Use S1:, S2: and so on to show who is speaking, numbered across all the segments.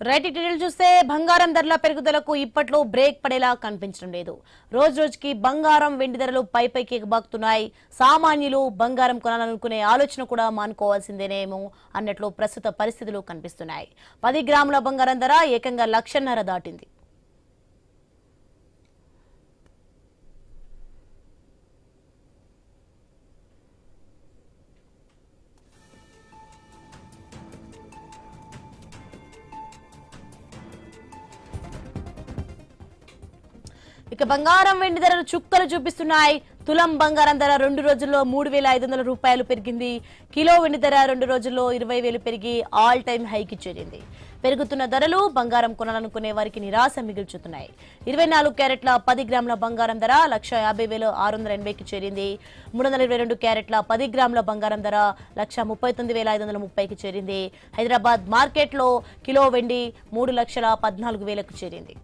S1: Right detail చూస్తే బంగారం ధరల పెరుగుదలకు ఇప్పట్లో బ్రేక్ పడేలా కనిపించడం లేదు. రోజు రోజుకి బంగారం వెండి ధరలు పైకి ఎగబాకుతున్నాయి. సామాన్యులు బంగారం కొనాలనుకునే ఆలోచన కూడా మానుకోవాల్సిందేనేమో అన్నట్లు ప్రస్తుత పరిస్థితులు కనిపిస్తున్నాయి. 10 గ్రాముల బంగారం ధర ఏకంగా 1,50,000 దాటింది. ఇక బంగారం వెండి ధరలు చుక్కలు చూపిస్తున్నాయి. తులం బంగారం ధర 2 రోజుల్లో 3,500 రూపాయలు పెరిగింది. కిలో వెండి ధర 2 రోజుల్లో 20,000 పెరిగి ఆల్ టైమ్ హైకి చేరింది. పెరుగుతున్న ధరలు బంగారం కొనాలనుకునే వారికి నిరాశ మిగుల్చుతున్నాయి. 24 క్యారెట్ల 10 గ్రాముల బంగారం ధర 1,50,680కి చేరింది. 322 క్యారెట్ల 10 గ్రాముల బంగారం ధర 1,39,530కి చేరింది. హైదరాబాద్ మార్కెట్లో కిలో వెండి 3,14,000కు చేరింది.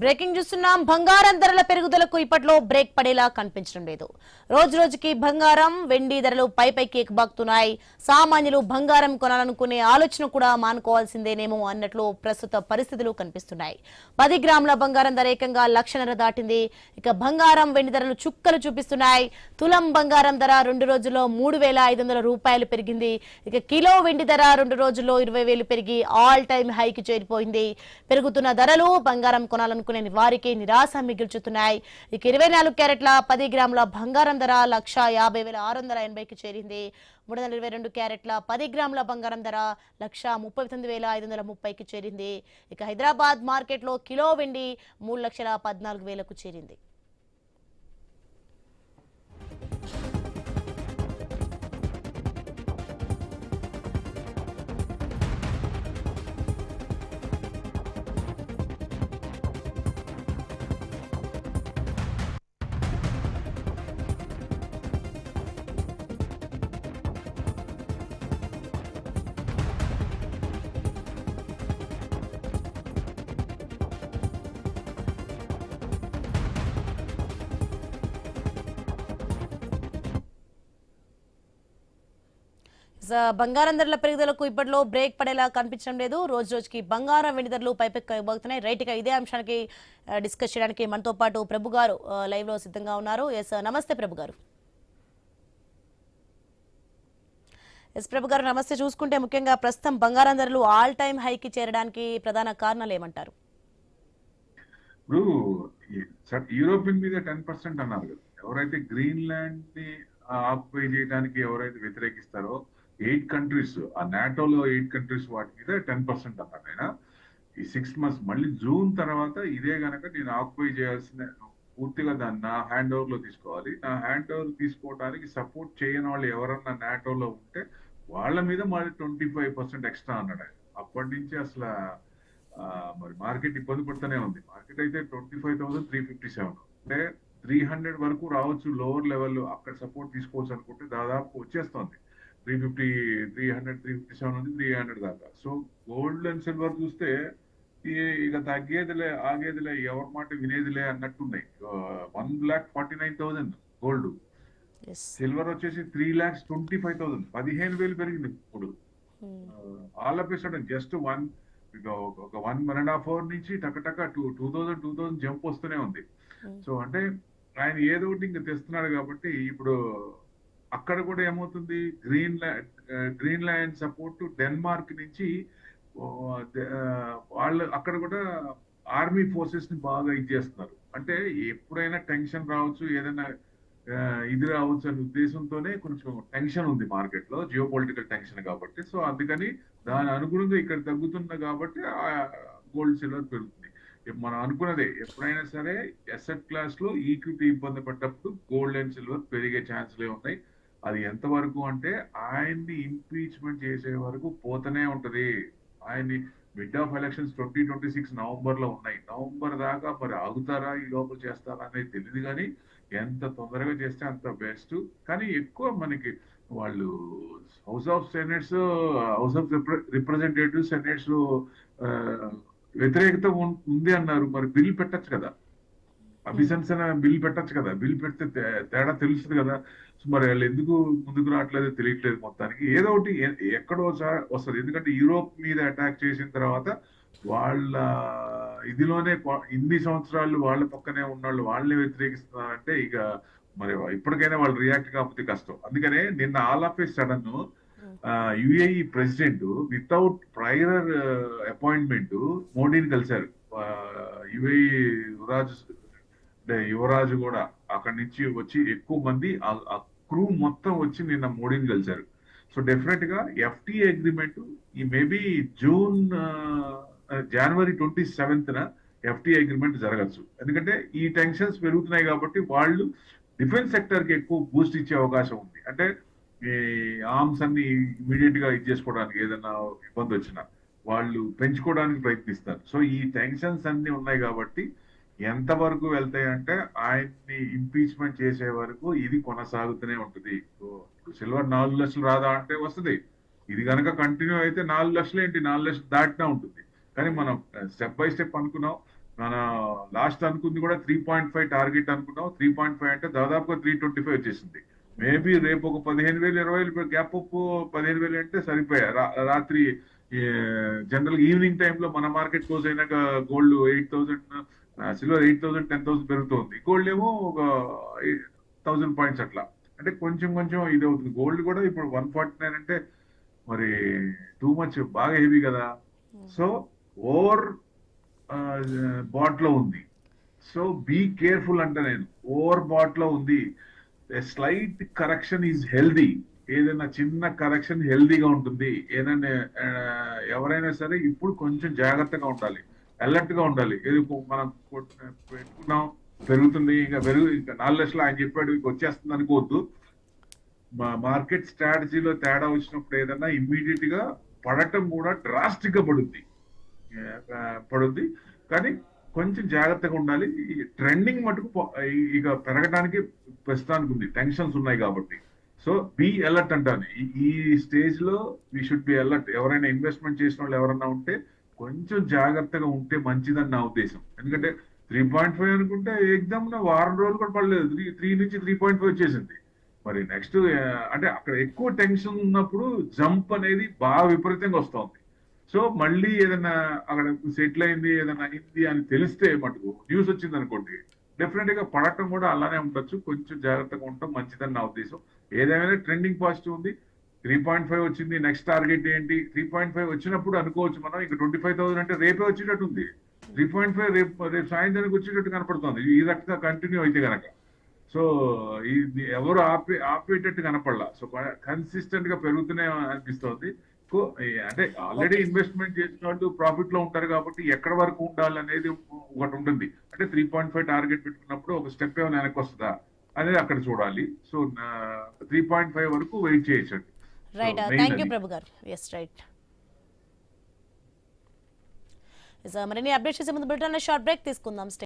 S1: బ్రేకింగ్ చూస్తున్నాం. బంగారం ధరల పెరుగుదలకు ఇప్పట్లో బ్రేక్ పడేలా కనిపించడం లేదు. రోజు రోజుకి బంగారం వెండి ధరలు పైకి ఎగబాకుతున్నాయి. సామాన్యులు బంగారం కొనాలనుకునే ఆలోచన కూడా మానుకోవాల్సిందేనేమో అన్నట్లు ప్రస్తుత పరిస్థితులు కనిపిస్తున్నాయి. 10 గ్రాముల బంగారం ధర ఏకంగా 1,50,000 దాటింది. ఇక బంగారం వెండి ధరలు చుక్కలు చూపిస్తున్నాయి. తులం బంగారం ధర 2 రోజుల్లో 3,500 రూపాయలు పెరిగింది. ఇక కిలో వెండి ధర 2 రోజుల్లో 20,000 పెరిగి ఆల్ టైమ్ హైకి చేరిపోయింది. పెరుగుతున్న ధరలు బంగారం కొనాలనుకునే వారికి నిరాశ మిగుల్చుతున్నాయి. ఇక 24 క్యారెట్ల 10 గ్రాముల బంగారం ధర 1,50,680కి చేరింది. 322 క్యారెట్ల 10 గ్రాముల బంగారం ధర 1,39,530కి చేరింది. ఇక హైదరాబాద్ మార్కెట్లో కిలో వెండి 3,14,000కు చేరింది. బంగారం ధరల పెరుగుదలకు ఇప్పట్లో బ్రేక్ పడేలా కనిపించడం లేదు. రోజు రోజుకి బంగారం వెండి ధరలు పైపెక్కుతున్నాయి. రైట్ గా ఇదే అంశానికి డిస్కస్ చేయడానికి మనతో పాటు ప్రభు గారు లైవ్ లో సిద్ధంగా ఉన్నారు. ఎస్ నమస్తే ప్రభు గారు. ఎస్ ప్రభు గారు నమస్తే. చూసుకుంటే ముఖ్యంగా ప్రస్తుతం బంగారం ధరలు ఆల్ టైమ్ హైకి చేరడానికి ప్రధాన కారణాలు ఏమంటారు?
S2: ఇప్పుడు యూరోపియన్ మీద 10% అన్నారు కదా. ఎవరైతే గ్రీన్లాండ్ ని ఆక్యుపై చేయడానికి ఎవరైతే వ్యతిరేకిస్తారో 8 కంట్రీస్, ఆ నాటోలో 8 కంట్రీస్ వాటి మీద 10% అన్నారు ఆయన. ఈ 6 months మళ్ళీ జూన్ తర్వాత ఇదే గనక నేను ఆక్యుపై చేయాల్సిన పూర్తిగా దాన్ని నా హ్యాండ్ ఓవర్ లో తీసుకోవాలి. నా హ్యాండ్ ఓవర్ తీసుకోవడానికి సపోర్ట్ చేయని వాళ్ళు ఎవరన్నా నాటోలో ఉంటే వాళ్ళ మీద మళ్ళీ 25% ఎక్స్ట్రా అన్నాడు ఆయన. అప్పటి నుంచి అసలు మరి మార్కెట్ ఇబ్బంది పడుతూనే ఉంది. మార్కెట్ అయితే 25,357 అంటే 300 వరకు రావచ్చు. లోవర్ లెవెల్ అక్కడ సపోర్ట్ తీసుకోవచ్చు అనుకుంటే దాదాపు వచ్చేస్తుంది 350, 300, 357 నుంచి 300 దాకా. సో గోల్డ్ అండ్ సిల్వర్ చూస్తే ఇక తగ్గేదిలే ఆగేదిలే ఎవరి మాట వినేదిలే అన్నట్టున్నాయి. 1,49,000 గోల్డ్, సిల్వర్ వచ్చేసి 3,25,000, 15,000 పెరిగింది. ఇప్పుడు all of a sudden just ఒక 1.5 hour నుంచి టకటక 2,000 జంప్ వస్తూనే ఉంది. సో అంటే ఆయన ఏదో ఒకటి ఇంకా తెస్తున్నాడు కాబట్టి ఇప్పుడు అక్కడ కూడా ఏమవుతుంది, గ్రీన్లాండ్ సపోర్ట్ డెన్మార్క్ నుంచి వాళ్ళు అక్కడ కూడా ఆర్మీ ఫోర్సెస్ ని బాగా ఇచ్చేస్తున్నారు. అంటే ఎప్పుడైనా టెన్షన్ రావచ్చు, ఏదైనా ఇది రావచ్చు అనే ఉద్దేశంతోనే కొంచెం టెన్షన్ ఉంది మార్కెట్ లో, జియో పొలిటికల్ టెన్షన్ కాబట్టి. సో అందుకని దాని అనుగుణంగా ఇక్కడ తగ్గుతుంది కాబట్టి గోల్డ్ సిల్వర్ పెరుగుతుంది. మనం అనుకున్నదే ఎప్పుడైనా సరే అసెట్ క్లాస్ లో ఈక్విటీ ఇబ్బంది పడ్డప్పుడు గోల్డ్ అండ్ సిల్వర్ పెరిగే ఛాన్స్లే ఉన్నాయి. అది ఎంతవరకు అంటే ఆయన్ని ఇంపీచ్మెంట్ చేసే వరకు పోతూనే ఉంటది. ఆయన్ని మిడ్ ఆఫ్ ఎలక్షన్స్ 2026 నవంబర్ లో ఉన్నాయి. నవంబర్ దాకా మరి ఆగుతారా, ఈ లోపల చేస్తారా అనేది తెలియదు. కానీ ఎంత తొందరగా చేస్తే అంత బెస్ట్. కానీ ఎక్కువ మనకి వాళ్ళు house of senates, house of representatives, senates వ్యతిరేకత ఉంది అన్నారు. మరి బిల్ పెట్టచ్చు కదా, అభిశంసన బిల్ పెట్టచ్చు కదా. బిల్ పెడితే తేడా తెలుస్తుంది కదా. సో మరి వాళ్ళు ఎందుకు ముందుకు రావట్లేదో తెలియట్లేదు. మొత్తానికి ఏదో ఒకటి ఎక్కడో వస్తుంది. ఎందుకంటే యూరోప్ మీద అటాక్ చేసిన తర్వాత వాళ్ళ ఇదిలోనే ఇన్ని సంవత్సరాలు వాళ్ళ పక్కనే ఉన్నవాళ్ళు వాళ్ళని వ్యతిరేకిస్తున్నారంటే ఇక మరి ఇప్పటికైనా వాళ్ళు రియాక్ట్ కాకపోతే కష్టం. అందుకనే నిన్న all of A sudden UAE president without prior appointment మోడీని కలిశారు. యుఏఈ యువరాజు కూడా అక్కడి నుంచి వచ్చి ఎక్కువ మంది ఆ క్రూ మొత్తం వచ్చి నిన్న మోడీని కలిశారు. సో డెఫినెట్ గా ఎఫ్టీఏ అగ్రిమెంట్ ఈ మేబీ జనవరి 27th ఎఫ్టీఏ అగ్రిమెంట్ జరగచ్చు. ఎందుకంటే ఈ టెన్షన్స్ పెరుగుతున్నాయి కాబట్టి వాళ్ళు డిఫెన్స్ సెక్టర్ కి ఎక్కువ బూస్ట్ ఇచ్చే అవకాశం ఉంది. అంటే ఈ ఆర్మ్స్ అన్ని ఇమీడియట్ గా ఇచ్చేసుకోవడానికి ఏదైనా ఇబ్బంది వచ్చినా వాళ్ళు పెంచుకోవడానికి ప్రయత్నిస్తారు. సో ఈ టెన్షన్స్ అన్ని ఉన్నాయి కాబట్టి ఎంత వరకు వెళ్తాయంటే ఆయన్ని ఇంపీచ్మెంట్ చేసే వరకు ఇది కొనసాగుతూనే ఉంటుంది. సిల్వర్ 4 లక్షలు రాదా అంటే వస్తుంది. ఇది కనుక కంటిన్యూ అయితే 4 లక్షలు ఏంటి, 4 లక్షలు దాటినా ఉంటుంది. కానీ మనం స్టెప్ బై స్టెప్ అనుకున్నాం. మన లాస్ట్ అనుకుంది కూడా 3.5 టార్గెట్ అనుకున్నాం. 3.5 అంటే దాదాపుగా 325 వచ్చేసింది. మేబీ రేపు ఒక 15,000 20,000 గ్యాప్ అప్ 15,000 అంటే సరిపోయా. రాత్రి జనరల్ ఈవినింగ్ టైంలో మన మార్కెట్ క్లోజ్ అయినాక గోల్డ్ 8,000, సిల్వర్ 8,000, 10,000 పెరుగుతుంది. గోల్డ్ ఏమో ఒక 1,000 పాయింట్స్ అట్లా. అంటే కొంచెం కొంచెం ఇది అవుతుంది. గోల్డ్ కూడా ఇప్పుడు 149 అంటే మరి టూ మచ్, బాగా హెవీ కదా. సో ఓవర్ బాట్ లో ఉంది. సో బీ కేర్ఫుల్ అంట నేను. ఓవర్ బాట్ లో ఉంది. Slight correction is healthy. ఏదైనా చిన్న కరెక్షన్ హెల్దీగా ఉంటుంది. ఏదైనా ఎవరైనా సరే ఇప్పుడు కొంచెం జాగ్రత్తగా ఉండాలి, అలర్ట్ గా ఉండాలి. ఏది మనం పెట్టుకున్నాం పెరుగుతుంది, ఇంకా 4 లక్షలు ఆయన చెప్పాడు ఇంక వచ్చేస్తుంది అనుకోవద్దు. మార్కెట్ స్ట్రాటజీలో తేడా వచ్చినప్పుడు ఏదన్నా ఇమ్మీడియట్ గా పడటం కూడా డ్రాస్టిక్ గా పడుద్ది. కానీ కొంచెం జాగ్రత్తగా ఉండాలి. ట్రెండింగ్ మటుకు ఇక పెరగడానికి ప్రస్తుతానికి ఉంది, టెన్షన్స్ ఉన్నాయి కాబట్టి. సో బీ అలర్ట్ అంటాను. ఈ స్టేజ్ లో వీ షుడ్ బి అలర్ట్. ఎవరైనా ఇన్వెస్ట్మెంట్ చేసిన వాళ్ళు ఎవరన్నా ఉంటే కొంచెం జాగ్రత్తగా ఉంటే మంచిదని నా ఉద్దేశం. ఎందుకంటే 3.5 అనుకుంటే ఎగ్జామ్ వారం రోజులు కూడా పడలేదు, 3 నుంచి 3.5 వచ్చేసింది. మరి నెక్స్ట్ అంటే అక్కడ ఎక్కువ టెన్షన్ ఉన్నప్పుడు జంప్ అనేది బాగా విపరీతంగా వస్తుంది. సో మళ్ళీ ఏదైనా అక్కడ సెటిల్ అయింది, ఏదైనా అయింది అని తెలిస్తే మటుకు న్యూస్ వచ్చింది అనుకోండి, డెఫినెట్ గా పడటం కూడా అలానే ఉండొచ్చు. కొంచెం జాగ్రత్తగా ఉండటం మంచిదని నా ఉద్దేశం. ఏదేమైనా ట్రెండింగ్ పాజిటివ్ ఉంది. 3.5 వచ్చింది. నెక్స్ట్ టార్గెట్ ఏంటి? 3.5 వచ్చినప్పుడు అనుకోవచ్చు మనం ఇంకా 25,000 అంటే రేపే వచ్చేటట్టు ఉంది. 3.5 రేపు సాయంత్రానికి వచ్చేటట్టు కనపడుతుంది ఈ రకంగా కంటిన్యూ అయితే కనుక. సో ఇది ఎవరు ఆపేటట్టు కనపడలా. సో కన్సిస్టెంట్ గా పెరుగుతూనే అనిపిస్తోంది. అంటే ఆల్రెడీ ఇన్వెస్ట్మెంట్ చేసిన వాళ్ళు ప్రాఫిట్ లో ఉంటారు కాబట్టి ఎక్కడ వరకు ఉండాలనేది ఒకటి ఉంటుంది. అంటే 3.5 టార్గెట్ పెట్టుకున్నప్పుడు ఒక స్టెప్ ఏమైనా వెనక్కి వస్తుందా అనేది అక్కడ చూడాలి. సో 3.5 వరకు వెయిట్ చేయొచ్చండి.
S1: రైట్, థ్యాంక్ యూ ప్రభు గారు. Yes right. మరిన్ని అప్డేట్ చేసే ముందు బ్రిటన్ షార్ట్ బ్రేక్ తీసుకుందాం.